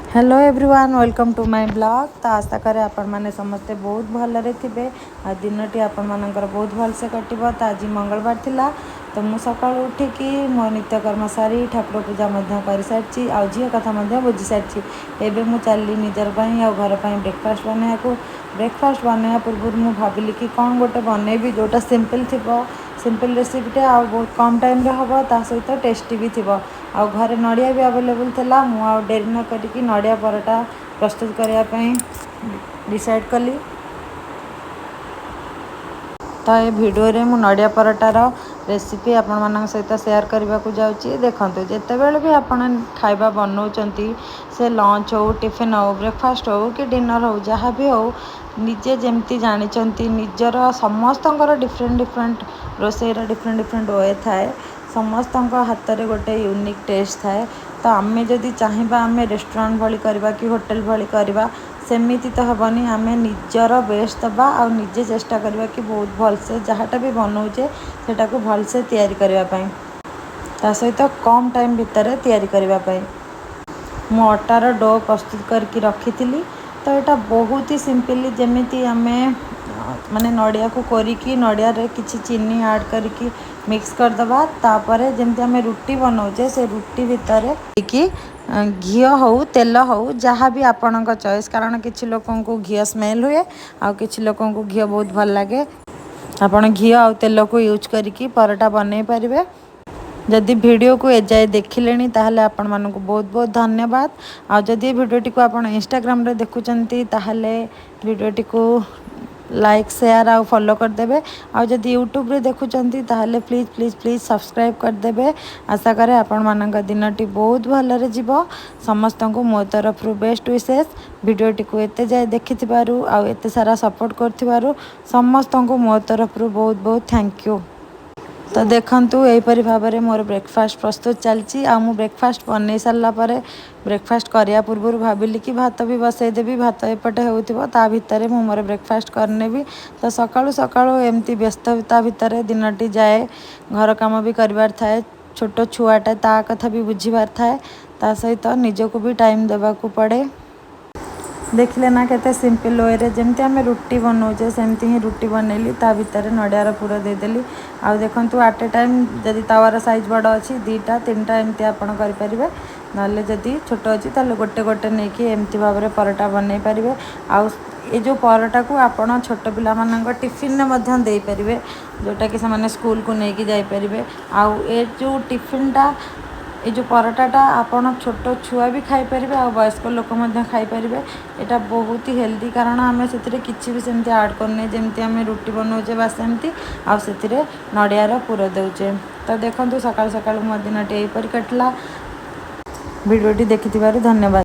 Hello everyone welcome to my blog. तो आशा करे आपण मैंने समस्ते बहुत भलरे थे आ दिनटी आपण मानकर बहुत भलसे कटिबो। तो आज मंगलवार थिला तो मु सकाळ उठिकी मो नित्यकर्म सारी ठाकुर पूजा कर सारी आ झील कथा बुझी सारी। एबे मु चली निजर पाई आ घर पाई ब्रेकफास्ट बनाया को। ब्रेकफास्ट बनाया पूर्व मु भाविली कि कौन गोटे बनैबी जोटा सिंपल थी सिंपल रेसिपीटे आ बहुत कम टाइम रे हम ता सहित टेस्टी भी थी। आ घरे नड़िया भी अवेलेबल थिला मु आ डेरी न करिकी नड़िया परोटा प्रस्तुत करने डिसाइड कली। तो ये वीडियो रे मु नड़िया परोटार रेसिपी आपण मान सहित शेयर करने को जाऊँगी। देखो जितेबाला भी आपण खाଇବା बनाऊँच से लंच हो टिफिन हो ब्रेकफास्ट हो कि डिनर हो जहाँ भी हो निजे जमती जानते निजर समस्त डिफरेंट डिफरेंट रोषेईर डिफरेंट डिफरेंट वे थाए समस्त हाथ में गोटे यूनिक टेस्ट थाए। तो आमे जदि चाहिए आमे रेस्टोरेंट भली करवा कि होटल भली करवा सेमिति तो हेनी आम निजर बेस्ट दबा आ निजे चेष्टा करवा कि बहुत भलसे जहाँटा भी बनाऊे सेटा को भलसे तैयारी करने ता सहित कम टाइम भितर तैयारी करने मु अटार डो प्रस्तुत करके रखी थी। तो यहाँ बहुत ही सिंपली जमीती आम माने नड़िया को कोरिकी नड़िया रे किछि चीनी ऐड करके मिक्स करदबा तापरे जमती आम रुटी बनाऊे से रुटी भितर कि घी हो तेल हो जहाँ भी आपणक चॉइस कारण किछि लोकों को घी स्मेल हुए आ किछि लोकों को घी बहुत भल लगे आपण घी आ तेल को यूज करके परोटा बनै पारिबे। जदि वीडियो को एजाए देखिले ताहले आपण मानक बहुत बहुत धन्यवाद। आ जदि वीडियोटी को आपण इंस्टाग्राम रे देखुचंती ताहले वीडियोटी को लाइक शेयर आ फॉलो करदेवे। आ जदि यूट्यूब रे देखुचंती ताहले प्लीज प्लीज प्लीज सब्सक्राइब करदेवे। आशा करे आपण मानक दिनटी बहुत भलरे जीवो। समस्त को मो तरफ बेस्ट विशेष। वीडियोटी को एते जाए देखिथिबारु आ एते सारा सपोर्ट करथिबारु समस्त को मो तरफ बहुत बहुत थैंक यू। तो देखंतु एहीपरि भाव में मोर ब्रेकफास्ट प्रस्तुत चलची आ मु ब्रेकफास्ट बनै सारा पर ब्रेकफास्ट करिया पूर्व भाविली कि भात भी बसईदेवी भात एपटे होउथिबो ता भितर मु मोर ब्रेकफास्ट करनेबी। तो सकाळु सकाळु एमती व्यस्तता भितर दिनटी जाए घर काम भी करबार थाए छोट छुआटा ता कथा भी बुझीबार थाए ता सहित निजको भी टाइम देबाकू पड़े। देखिले ना केते सिंपल वे रे जमती आम रुटी बनाऊे सेमती ही रुटी बनैली ता भितर नड़ियार पूर देदेली। आ देखंतु एट ए टाइम जदि तावार साइज बड़ अच्छी दीटा तीनटा एमती आपन करें ना जदि छोट अच्छी ताले गोटे गोटे नहीं कि एमती भाव में परोटा बनै पारे। आ ये जो परोटा को आपण छोट पिला मानक टिफिन में मध्य दे पारे जोटा कि से स्कूल को लेकिन जापरें। आउ ए जो टिफिनटा ये जो परोटाटा आपण छोट छुआ भी खाईपर आ वयस्क लोक खाईपर। यहाँ बहुत ही हेल्दी कारण आम से किसी भी सेमती ऐड करने जमती आम रुटी बनाऊे बास सेमती आउ नड़ियार पूर दौचे। तो देखो सकाल सकाल मो दिन टी कटला। वीडियोटी देखि धन्यवाद।